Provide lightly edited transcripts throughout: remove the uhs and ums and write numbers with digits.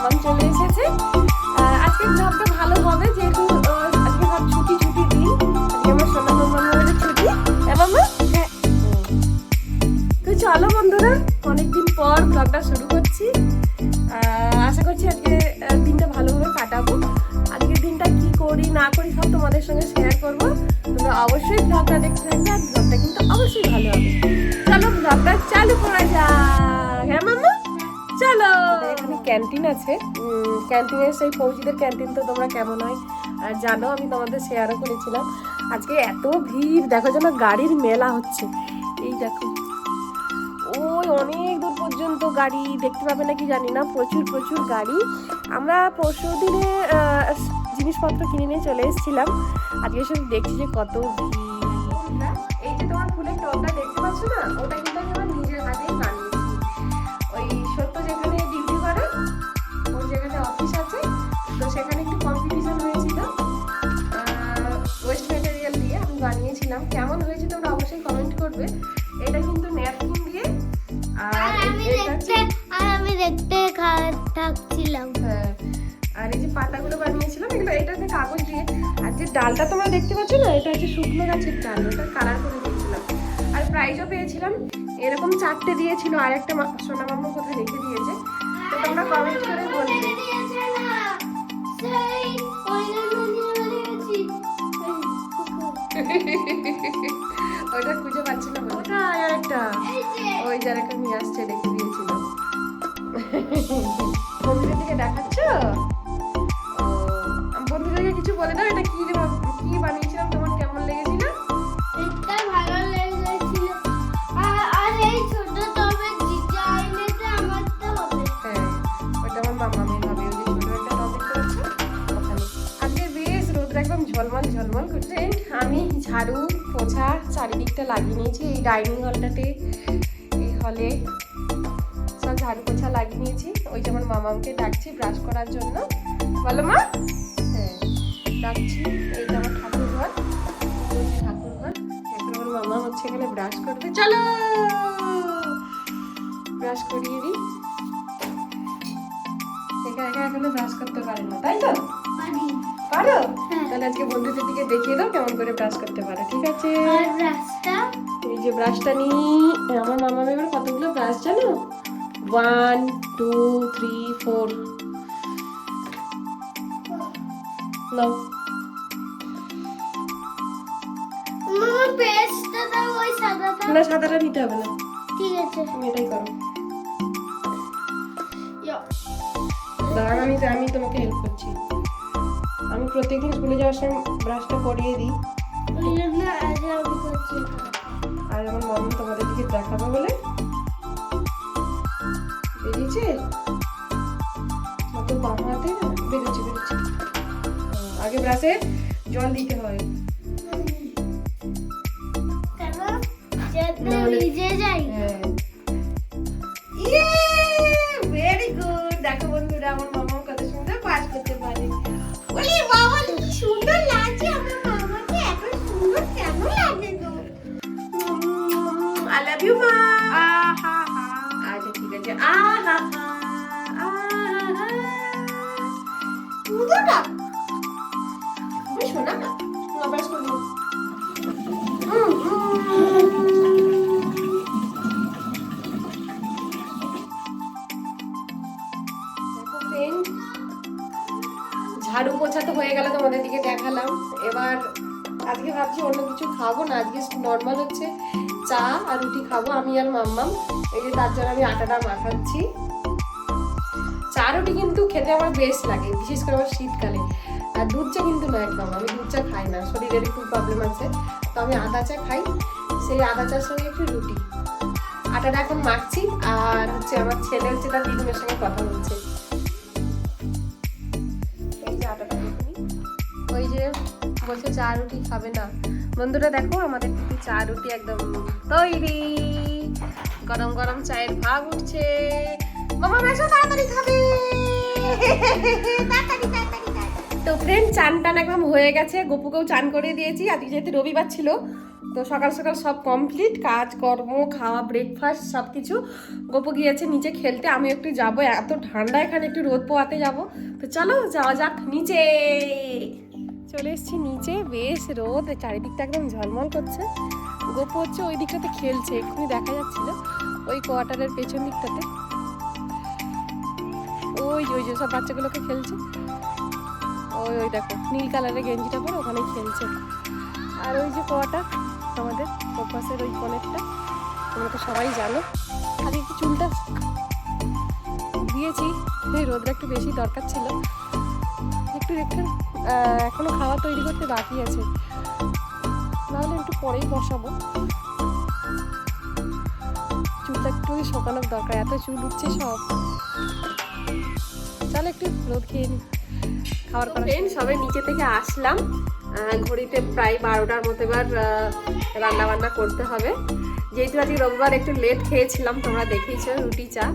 মামাম চলে এসেছে। আজকে ব্লগটা ভালো হবে যেহেতু আজকে সব ছুটি দিন। আজকে আমার সোনা মামামের ছুটি। মামা তো চলো বন্ধুরা, অনেকদিন পর ব্লগটা শুরু করছি। আশা করছি আজকে দিনটা ভালোভাবে কাটাবো। আজকের দিনটা কি করি না করি সব তোমাদের সঙ্গে শেয়ার করবো। তোমরা অবশ্যই ব্লগটা দেখতে থাকবে, আর ব্লগটা কিন্তু অবশ্যই ভালো হবে। চলো ব্লগটা চালু করা যাক। হ্যাঁ মামা চলো। এখানে ক্যান্টিন আছে, ক্যান্টিনের সেই ফৌজিদের ক্যান্টিন তো তোমরা কেমন হয় আর জানো, আমি তোমাদের শেয়ারও করেছিলাম। আজকে এত ভিড়, দেখো যেন গাড়ির মেলা হচ্ছে। এই দেখো ওই অনেক দূর পর্যন্ত গাড়ি দেখতে পাবে নাকি জানি না, প্রচুর গাড়ি। আমরা পরশু দিনে জিনিসপত্র কিনে নিয়ে চলে এসেছিলাম। আজকে শুধু দেখছি যে কত ভিড়। এই যে তোমার ফুলের টবটা দেখতে পাচ্ছ না, ওটা কিন্তু আমি আমার নিজের হাতেই বানিয়েছি। ওই সত্য যেখানে ডিউটি করে ওর যেখানে অফিস আছে, তো সেখানে একটু কম্পিটিশন হয়েছিল ওয়েস্ট ম্যাটেরিয়াল দিয়ে আমি বানিয়েছিলাম। কেমন হয়েছে তোমরা অবশ্যই কমেন্ট করবে। এটা কিন্তু ন্যাপকিন দিয়ে আমি দেখতে থাকছিলাম। হ্যাঁ, আর এই যে পাতাগুলো বানিয়েছিলাম এগুলো এটাতে কাগজ দিয়ে। আর যে ডালটা তোমরা দেখতে পাচ্ছ না, এটা হচ্ছে শুকনো গাছের ডাল, ওটা কালার করে দিয়েছিলাম। আর প্রাইজও পেয়েছিলাম। এরকম 4টে দিয়েছিল, আর একটা সোনা মাম্মা কোথায় রেখে দিয়েছে। তো তোমরা কমেন্ট করে বলবে। ওইটা খুঁজে পাচ্ছি না, ওটা আর একটা ওই যার একটা নিয়ে আসছে রেখে দিয়েছিল। বন্ধুদের দিকে দেখাচ্ছ? বন্ধুদেরকে কিছু বলে দাও, এটা কি বানিয়েছিলাম, তোমার কেমন লেগেছিল? এটা ভালো লেগেছিল। আর এই ছোট টবের ডিজাইনটা আমার তো হবে। হ্যাঁ, ওটা আমার মামামের হবে। ওই যে ছোট একটা টব দেখতে পাচ্ছ ওখানে। আজকে বেশ রোদটা একদম ঝলমল করছে। আমি ঝাড়ু পোছা চারিদিকটা লাগিয়ে নিয়েছি। এই ডাইনিং হলটাতে, এই হলে সব ঝাড়ু পোছা লাগিয়ে নিয়েছি। ওই যে আমার মামামকে ডাকছি ব্রাশ করার জন্য। বলো মা। হ্যাঁ ডাকছি। এই যে আমার ঠাকুর ঘর, এখন আমার মামা হচ্ছে এখানে ব্রাশ করবে। চলো ব্রাশ করিয়ে দিই। একা এখনো ব্রাশ করতে পারে না, তাই তো? পারো? তাহলে আজকে বন্ধুদের দিকে দেখিয়ে দাও কেমন করে ব্রাশ করতে পারে। ঠিক আছে? আর ব্রাশটা, এই যে ব্রাশটা নিই। আমার মামা এবার কতগুলো ব্রাশ জানো? 1 2 3 4 নাও। মামা পেস্টটা দাও, ওই সাদাটা। না সাদাটা নিতে হবে না, ঠিক আছে। তুমি এটাই করো। দাঁড়ান আমি তোমাকে হেল্প করছি। আমি প্রত্যেকদিন স্কুলে যাওয়ার সময় ব্রাশটা করিয়ে দিই। ওই জন্য আজ আমি করছি। আর আমার মামা তোমাদের দিকে দেখাবো বলে বেরিয়েছে। তো বাম হাতে বেরোচ্ছে। আগে ব্রাশে জল দিতে হয়। কেন? যাতে ভিজে যায়। হ্যাঁ, ভেরি গুড। দেখো বন্ধুরা, আমার মামা কত সুন্দর পাস করতে পারে। ওরে বাবা কি সুন্দর লাগছে আমার মামাকে, এত সুন্দর কেন লাগে গো। আই লাভ ইউ মা। আচ্ছা ঠিক আছে। পুরোটা তুমি শোনা না, ব্রাশ করে নাও। ঝাড়ু পোছা তো হয়ে গেল, তোমাদের দিকে দেখালাম। এবার আজকে ভাবছি অন্য কিছু খাবো না, আজকে নর্মাল হচ্ছে চা আর রুটি খাবো আমি আর মাম্মাম। এই যে তার জন্য আমি আটাটা মাখাচ্ছি। চা রুটি কিন্তু খেতে আমার বেশ লাগে, বিশেষ করে আমার শীতকালে। আর দুধ চা কিন্তু না, একদম আমি দুধ চা খাই না, শরীরের একটু প্রবলেম আছে। তো আমি আদা চা খাই, সেই আদা চার সঙ্গে একটু রুটি। আটাটা এখন মাখছি, আর হচ্ছে আমার ছেলে হচ্ছে তার দিদিমের সঙ্গে কথা বলছে। এই যে আটাটা দেখুন, ওই যে বলছে চা রুটি খাবে না। বন্ধুরা দেখো আমাদের কিন্তু চা রুটি একদম তৈরি। গরম গরম চায়ের ভাগ উঠছে। মামা বেশো তাড়াতাড়ি খাবে। তো ফ্রেন্ড চান টান একদম হয়ে গেছে, গপুকেও চান করে দিয়েছি। আজকে যেহেতু রবিবার ছিল, তো সকাল সকাল সব কমপ্লিট, কাজকর্ম, খাওয়া, ব্রেকফাস্ট সব কিছু। গোপু গিয়েছে নিচে খেলতে, আমি একটু যাবো, এত ঠান্ডা এখানে একটু রোদ পোয়াতে যাব। তো চলো যাওয়া যাক নিচে। চলে এসেছি নিচে, বেশ রোদ, চারিদিকটা একদম ঝলমল করছে। গোপু হচ্ছে ওই দিকটাতে খেলছে, এক্ষুনি দেখা যাচ্ছিল ওই কোয়ার্টারের পেছন দিকটাতে। ওই যে সব বাচ্চাগুলোকে খেলছে, ওই দেখো নীল কালারের গেঞ্জিটা পরে ওখানে খেলছে। আর ওই যে কোয়াটা আমাদের ফোকাসের ওই কনেরটা, তোমরা তো সবাই জানো। আগে একটু চুলটা দিয়েছি, এই রোদটা একটু বেশি দরকার ছিল। একটু এখনো খাওয়া তৈরি করতে বাকি আছে, নাহলে একটু পরেই বসাবো। চুলটা একটু শোকানোর দরকার, এত চুল উঠছে সব। চলো একটু রোদ খেয়ে নি, খাওয়ার পর সবাই নিচে থেকে আসলাম। ঘড়িতে প্রায় 12টার মতো এবার রান্না বান্না করতে হবে। যেহেতু আজকে রবিবার একটু লেট খেয়েছিলাম, তোমরা দেখেইছো, রুটি চা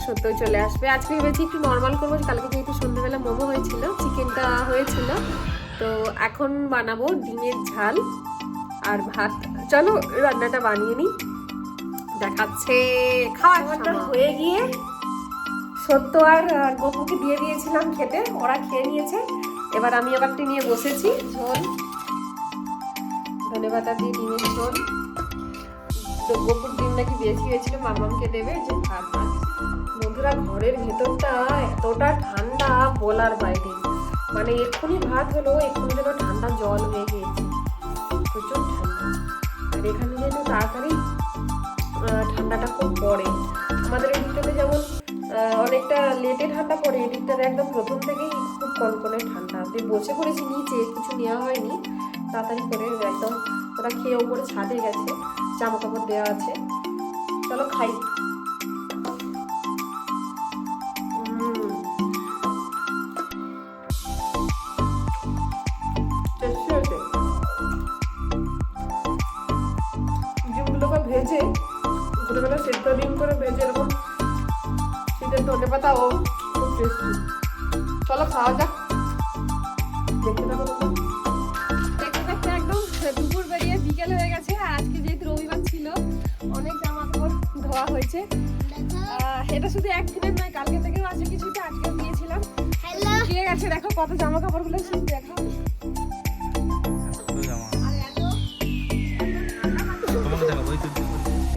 সত্য চলে আসবে। আজকে ভেবেছি একটু নর্মাল করবো, কালকে যেহেতু সন্ধ্যাবেলা মোমো হয়েছিল, চিকেনটা হয়েছিল, তো এখন বানাবো ডিমের ঝাল আর ভাত। চলো রান্নাটা বানিয়ে নিই, দেখাচ্ছে। খাওয়াটা হয়ে গিয়ে সত্য আর গপুকে দিয়ে দিয়েছিলাম খেতে, ওরা খেয়ে নিয়েছে। এবার আমি আবার নিয়ে বসেছি ঝোল, ধনেপাতা দিয়ে ডিমের ঝোল। তো গপুর ডিম নাকি বেশি হয়েছিল, মামামকে দেবে। যে ভাত ভাত বন্ধুরা, ঘরের ভেতরটা এতটা ঠান্ডা বলার বাইরে, মানে এক্ষুনি ভাত হলো, এক্ষুনি যেন ঠান্ডা জল হয়ে গিয়েছে, প্রচুর ঠান্ডা। আর এখানে যেন তাড়াতাড়ি ঠান্ডাটা খুব পড়ে। আমাদের এই দিকটাতে যেমন অনেকটা লেটে ঠান্ডা পড়ে, এদিকটাতে একদম প্রথম থেকেই খুব কনকনে ঠান্ডা। বসে পড়েছি নিচে, কিছু নেওয়া হয়নি, তাড়াতাড়ি করে একদম। ওরা খেয়ে ওপরে ছাদে গেছে, জামা কাপড় দেওয়া আছে। চলো খাই। ডিমগুলোকে ভেজে ছোটবেলা সেদ্ধ ডিম করে ভেজে এরকম শীতের ধনেপাতা ও খুব টেস্টি। চলো খাওয়া যাক। দেখতে থাকো, দেখতে দেখতে একদম দুপুর বেরিয়ে বিকেল হয়ে গেছে। আর আজকে যেহেতু রবিবার ছিল, অনেক জামা কাপড় ধোয়া হয়েছে। এটা শুধু একদিনের নয়, কালকে থেকেও আছে কিছুটা, আজকেও দিয়েছিলাম, শুকিয়ে গেছে। দেখো কত জামা কাপড়গুলো শুধু দেখো।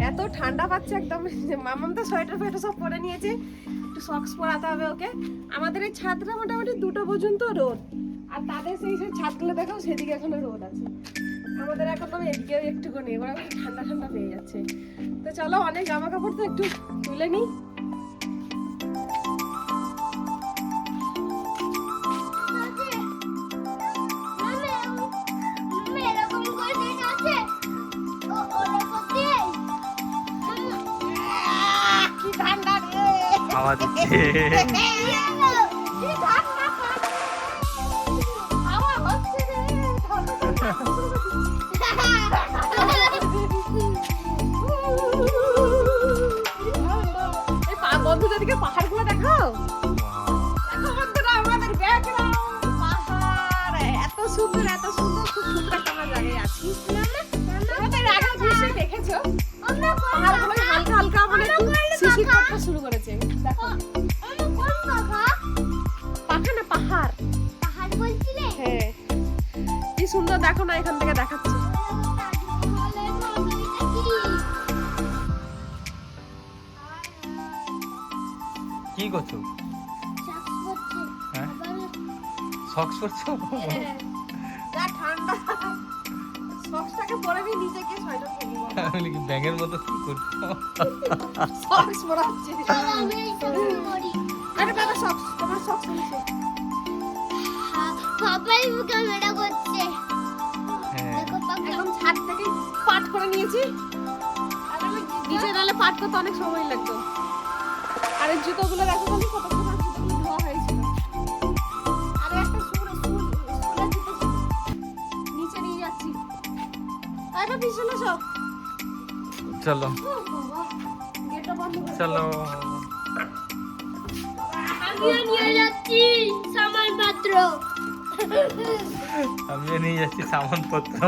এত ঠান্ডা পাচ্ছে একদম, মামাম তো সোয়েটার ফোয়েটার সব পরে নিয়েছে, একটু সক্স পরাতে হবে ওকে। আমাদের এই ছাদটা মোটামুটি 2টা পর্যন্ত রোদ, আর তাদের সেই ছাদগুলো দেখো সেদিকে এখনো রোদ আছে। আমাদের এখন তো এদিকেও একটুখানি, এবার ঠান্ডা ঠান্ডা পেয়ে যাচ্ছে। তো চলো, অনেক জামা কাপড় তো একটু তুলে নিই। হাওয়া দিচ্ছে। বন্ধুদেরকে পাহাড়গুলো দেখাও, দেখো বন্ধুরা, আমাদের ব্যাকগ্রাউন্ড পাহাড়, এত সুন্দর এত সুন্দর, খুব সুন্দর একটা আমরা জায়গায় আছি। আমাদের আগে দৃশ্যে দেখেছো পাহাড়গুলো হালকা হালকা মানে শিশির পড়তে শুরু করেছে। দেখো পাখা না পাহাড়, পাহাড় বলছিলে? হ্যাঁ কি সুন্দর, দেখো না এখান থেকে দেখাচ্ছে। কি করছো? হ্যাঁ সক্স পরছো? যা ঠান্ডা, সক্সটাকে পরে নি, নিচে গিয়ে সোয়েটার পরবো। আমি কি ব্যাঙের মতো কি করছো? সক্স পরাচ্ছি। আমি এইটা করি। আরে বাবা সক্স, তোমার সক্স নিচে। পাপাই ক্যামেরা করছে। হ্যাঁ দেখো পাপা একদম ছাদ থেকে পাট করে নিয়েছি, আর আমি নিচে নালে পাট করতে অনেক সময় লাগতো। আর এই জুতোগুলো দেখো বলি কত সুন্দর, জুতোগুলো ধোয়া হয়েছিল। আর একটা স্কুলের জুতো ছিল, নিচে নিয়ে যাচ্ছি। আরে পিছনে সব চলো গেটটা বন্ধ করে চলো। আমিও নিয়ে যাচ্ছি সামানপত্র। আমিও নিয়ে যাচ্ছি সামানপত্র।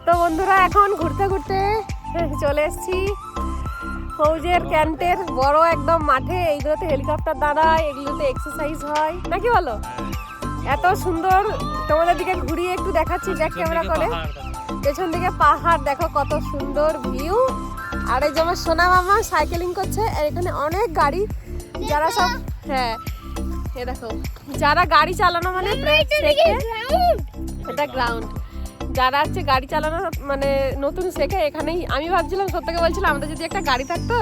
তো বন্ধুরা এখন ঘুরতে ঘুরতে চলে এসেছি ফৌজের ক্যান্টের বড় একদম মাঠে। এইগুলোতে হেলিকপ্টার দাঁড়ায়, এগুলোতে এক্সারসাইজ হয় নাকি বলো? এত সুন্দর, তোমাদের দিকে ঘুরিয়ে একটু দেখাচ্ছি ব্যাক ক্যামেরা করে। পেছন দিকে পাহাড় দেখো কত সুন্দর ভিউ। আর এই যে আমার সোনা মামা সাইকেলিং করছে। আর এখানে অনেক গাড়ি, যারা সব হ্যাঁ এ দেখো যারা গাড়ি চালানো মানে শেখে, এটা গ্রাউন্ড। যারা হচ্ছে গাড়ি চালানো মানে নতুন শেখে এখানেই। আমি ভাবছিলাম, সত্যকে বলছিলাম, আমাদের যদি একটা গাড়ি থাকতো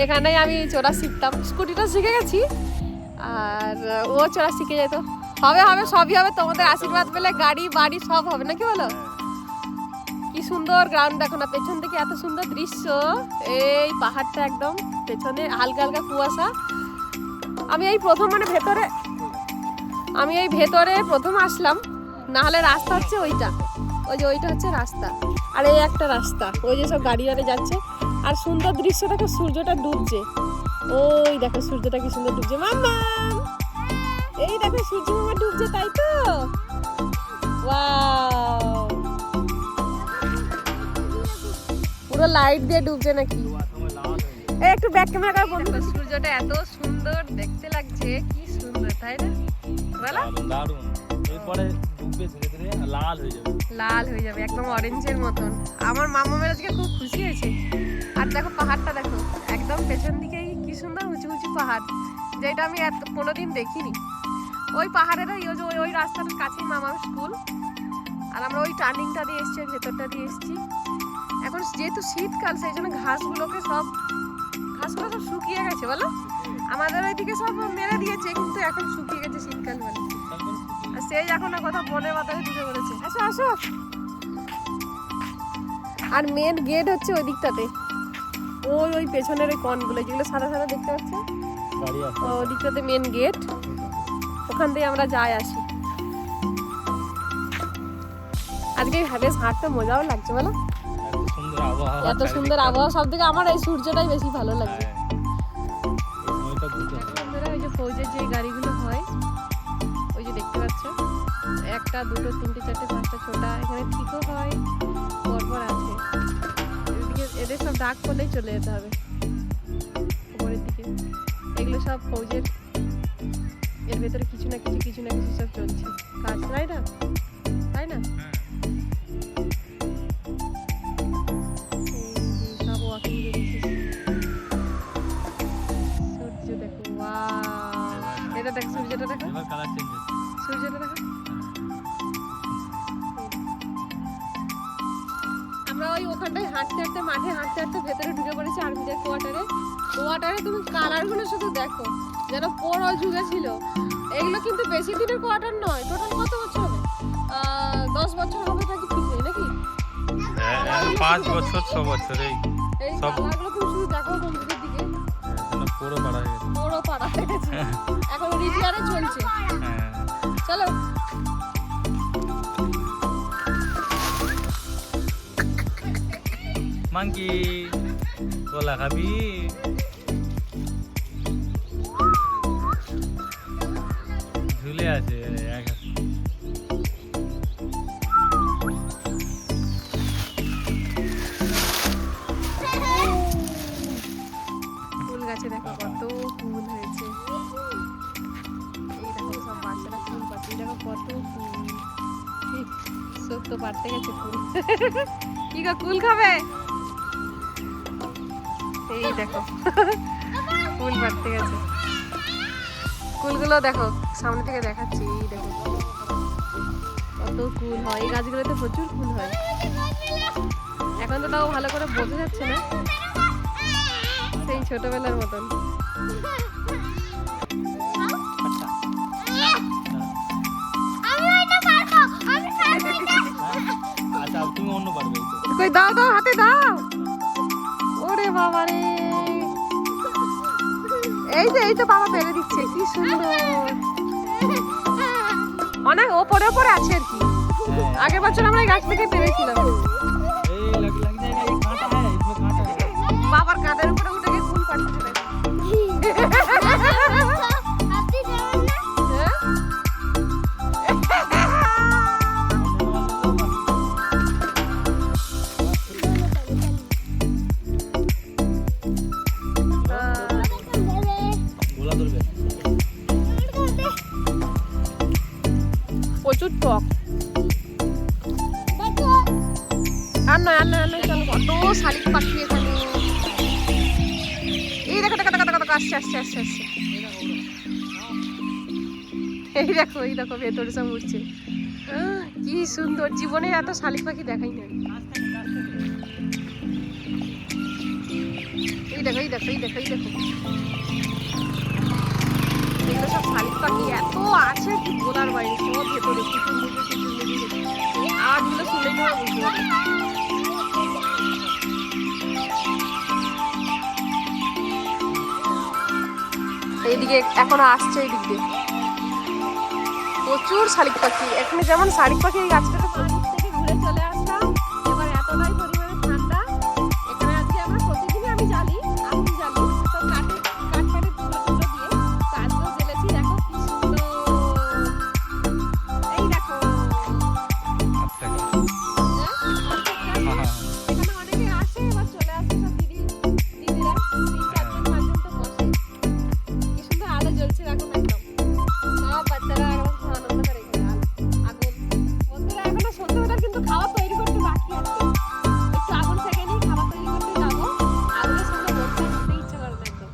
এখানেই আমি চড়া শিখতাম। স্কুটিটা শিখে গেছি আর ও চড়া শিখে যেত। হবে হবে, সবই হবে, তোমাদের আশীর্বাদ পেলে গাড়ি বাড়ি সব হবে নাকি বলো? কি সুন্দর গ্রাউন্ড দেখো না, পেছন থেকে এত সুন্দর দৃশ্য। এই পাহাড়টা একদম পেছনে, হালকা হালকা কুয়াশা। আমি এই প্রথম মানে ভেতরে প্রথম আসলাম, না হলে রাস্তা হচ্ছে ওইটা, ওই যে ওইটা হচ্ছে রাস্তা। আর এই একটা রাস্তা, ওই যে সব গাড়ি যাচ্ছে। আর সুন্দর দৃশ্য দেখো, সূর্যটা ডুবছে। ওই দেখো সূর্যটা কি সুন্দর ডুবছে। মাম্মা এই দেখো সূর্য মামা ডুবছে, তাই তো? ওয়াও, পুরো লাইট দিয়ে ডুবছে নাকি? এই একটু ব্যাক ক্যামেরা করে বন্ধু। সূর্যটা এত সুন্দর দেখতে লাগছে, কি সুন্দর তাই না বলো? দারুণ। এরপরে ডুবে ধীরে ধীরে লাল হয়ে যাবে, লাল হয়ে যাবে একদম অরেঞ্জের মতন। আমার মামামের আজকে খুব খুশি হয়েছে। আর দেখো পাহাড়টা দেখো, একদম পেছন দিকেই কি সুন্দর উঁচু উঁচু পাহাড়, যেটা আমি কোনোদিন দেখিনি। ওই পাহাড়ের ওই রাস্তাটার কাছেই মামার স্কুল। আর আমরা ওই টার্নিংটা দিয়ে এসছি, ভেতরটা দিয়ে এসছি। এখন যেহেতু শীতকাল, সেই জন্য ঘাসগুলো সব শুকিয়ে গেছে বলো। আমাদের ওইদিকে সব মেরে দিয়েছে, কিন্তু এখন শুকিয়ে গেছে শীতকাল বলে। আর সেই এখন কথা বনে বাতাসে ঢুকে পড়েছে। আসো আসো। আর মেন গেট হচ্ছে ওই দিকটাতে, ওই পেছনের ওই কনগুলো যেগুলো সাদা সাদা দেখতে পাচ্ছ, ওই দিকটাতে মেন গেট। ওখান দিয়ে আমরা যাই আসি। আজকে বেশ হাঁটতে মজাও লাগছে বলো। এত সুন্দর আবহাওয়া, সব থেকে আমার এই সূর্যটাই বেশি ভালো লাগছে। ওই যে ফৌজের যে গাড়িগুলো হয়, ওই যে দেখতে পাচ্ছ, একটা দুটো তিনটে চারটে পাঁচটা ছোটা, এখানে ঠিকও হয়, পরপর আছে। এদিকে এদের সব ডাক করলেই চলে যেতে হবে উপরের দিকে। এগুলো সব ফৌজের, এর ভেতরে কিছু না কিছু সব চলছে কাজ, তাই না? তাই না? সব ওয়াকিং বেরিয়েছে। সূর্য দেখো, ওয়াও, এটা দেখো সূর্যটা দেখো, সূর্যটা দেখো। আমরা ওই ওখানটায় হাঁটতে মাঠে হাঁটতে ভেতরে ঢুকে পড়েছি আর্মিদের কোয়ার্টারে। তুমি কালারগুলো শুধু দেখো, যেন পুরো যুগে ছিল। এগুলো কিন্তু বেশি দিনের কোয়ার্টার নয়। টোটাল কত বছর হবে? 10 বছর হবে নাকি, ঠিক নেই নাকি? 5 বছর 6 বছর। এই কালারগুলো তুমি শুধু দেখো বন্ধুদের দিকে, পুরো পাড়া হয়ে গেছে, পুরো পাড়া হয়ে গেছে। এখন রিপেয়ারে চলছে। চলো মাঙ্কি কলা খাবি? ঝুলে আছে এক হাতে। ফুল গাছে দেখো কত ফুল হয়েছে। এই দেখো সব বাচ্চারা ফুল পাচ্ছে, দেখো কত ফুল। সব তো পাড়তে গেছে ফুল। কি গো, কুল খাবে? এই দেখো ফুল পাড়তে গেছে। কুলগুলো দেখো, সামনে থেকে দেখাচ্ছি। এই দেখো কত কুল হয়, এই গাছগুলোতে প্রচুর ফুল হয়। এখন তো তাও ভালো করে বোঝা যাচ্ছে না, সেই ছোটবেলার মতন। আচ্ছা তুমি অন্য পারবে, কই দাও দাও, হাতে দাও। ওরে বাবা রে, এই তো বাবা পেরে দিচ্ছে, কি সুন্দর। অনেক ওপরে আছে আর কি। আগের বছর আমরা এই গাছ থেকে পেরেছিলাম। বাবার কাঁধের উপরে উঠে গিয়ে ফুল পাড়তে দেখো। তুলবে। প্রচুর টক। আর নয় চলো, কত শালিক পাখি এখানে। এই দেখো আসছে। এই দেখো ভেতরে সব উঠছে। কি সুন্দর, জীবনে এত শালিক পাখি দেখাই নাই। এই দেখো এগুলো সব শালিক পাখি এত আছে কি বলার বাইরে, সব ভেতরে আওয়াজগুলো শুনে নেওয়া বুঝতে পারি। এইদিকে এখনো আসছে, এইদিক দিয়ে প্রচুর শালিক পাখি। এখানে যেমন শালিক পাখি এই গাছটাতে প্রচুর থেকে ঘুরে চলে আসলাম। এবার এতটাই পরিমাণে ঠান্ডা এখানে। আজকে আমরা প্রতিদিনই আমি জ্বালি, আগুন জ্বালি, তো কাঠের তুলো দিয়ে কাঠগুলো জ্বেলেছি। দেখো কি সুন্দর, এই দেখো। এখানে অনেকে আসে, এবার চলে আসে সব দিদিরা 3-4 জন 5 জন তো বসে। কি সুন্দর আলো জ্বলছে দেখো একদম। সব বাচ্চারা একদম খুব আনন্দ করে এখানে আগুন। বন্ধুরা এখনো সন্ধ্যাবেলা কিন্তু খাবার তৈরি করতে বাকি আছে। একটু আগুন থেকে নিয়ে খাবার তৈরি করতে যাবো। আগুনের সামনে বসে খেতে ইচ্ছে করে না একদম।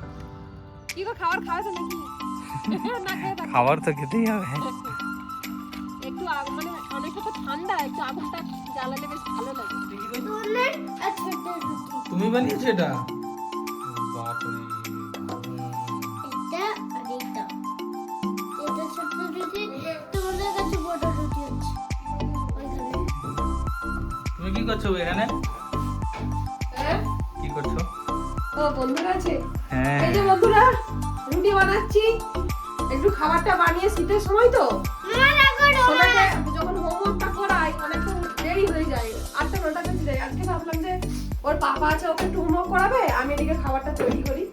কি গো, খাবার খাওয়া তো নাকি? না খেয়ে থাকো। খাবার তো খেতেই হবে। একটু মানে অনেকটা তো ঠান্ডা, একটু আগুনটা জ্বালালে বেশ ভালো লাগে। তুমি বানিয়েছো এটা? বাপরে। তুমি কি করছো এখানে? হ্যাঁ? কি করছো? ও বন্ধুরা আছে। হ্যাঁ। এই যে বন্ধুরা রুটি বানাচ্ছি। একটু খাবারটা বানিয়ে শীতের সময় তো সোনাকে যখন হোমওয়ার্কটা করাই অনেকটা দেরি হয়ে যায়, 8টা-9টা বেজে যায়। আজকে ভাবলাম যে ওর পাপা আছে, ওকে একটু হোমওয়ার্ক করাবে, আমি এদিকে খাবারটা তৈরি করি।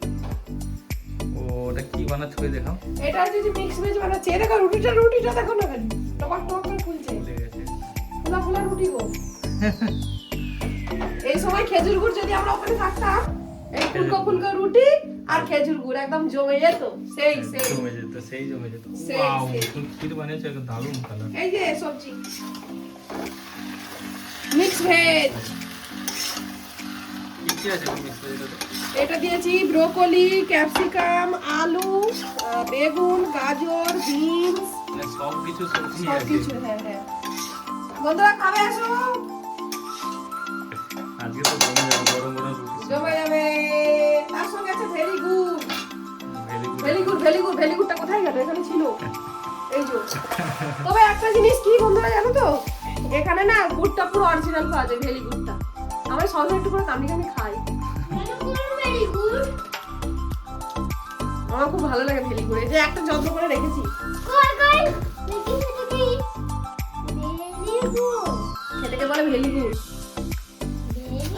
ওটা কি বানাচ্ছো দেখাও। এটা হচ্ছে যে মিক্স ভেজ বানাচ্ছি। এই দেখো রুটিটা দেখো না খালি টক করে ফুলছে। ভুলে গেছে। ফুলা রুটি গো। এই সময় খেজুর গুড় যদি আমরা ওখানে থাকতাম, এই ফুলকো রুটি আর খেজুর গুড় একদম জমে যেত। সেই জমে যেত। সেই। ওয়াও, তুমি কি বানিয়েছো? একদম দারুণ কালার। এই যে সবজি মিক্স ভেজ। কি আছে মিক্স ভেজটাতে? এটা দিয়েছি ব্রোকলি, ক্যাপসিকাম, আলু, বেগুন, গাজর, বিনস, মানে সব কিছু সবজি আছে। সবকিছু। হ্যাঁ। বন্ধুরা খাবে আসো। আজকে তো জমে যাবে, গরম রুটি। জমে যাবে। তার সঙ্গে আছে ভেরি গুড। ভেরি ভেরি গুডটা কোথায় গেল? এখানে ছিল। এই যে। তবে একটা জিনিস কি বন্ধুরা জানো তো, এখানে না গুড়টা পুরো অরিজিনাল পাওয়া যায়, ভেরি গুডটা। আমরা সবাই একটু করে কামড়ি খাই। আমার খুব ভালো লাগে ভেরি গুড়। এই যে একটা যত্ন করে রেখেছি। খেতে বলে ভেরি গুড।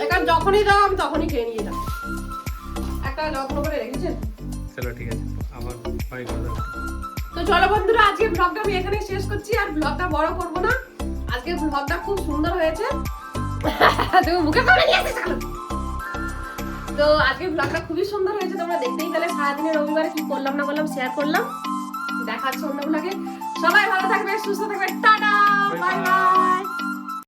এখানে যখনই দাও আমি তখনই খেয়ে নিয়ে যাও। একটা যত্ন করে রেখেছেন। চলো ঠিক আছে, আবার পরে কথা হবে। তো চলো বন্ধুরা, আজকে ব্লগটা আমি এখানে শেষ করছি। আর ব্লগটা বড় করব না। আজকে ব্লগটা খুব সুন্দর হয়েছে। তুমি মুখে করে নিয়েছিস কেন? তো আজকে ব্লগটা খুবই সুন্দর হয়েছে, তোমরা দেখতেই পেলে। সারাদিনে রবিবারে কি করলাম না করলাম শেয়ার করলাম। দেখাচ্ছি অন্য ব্লগে। সবাই ভালো থাকবে, সুস্থ থাকবে। Tata, bye bye.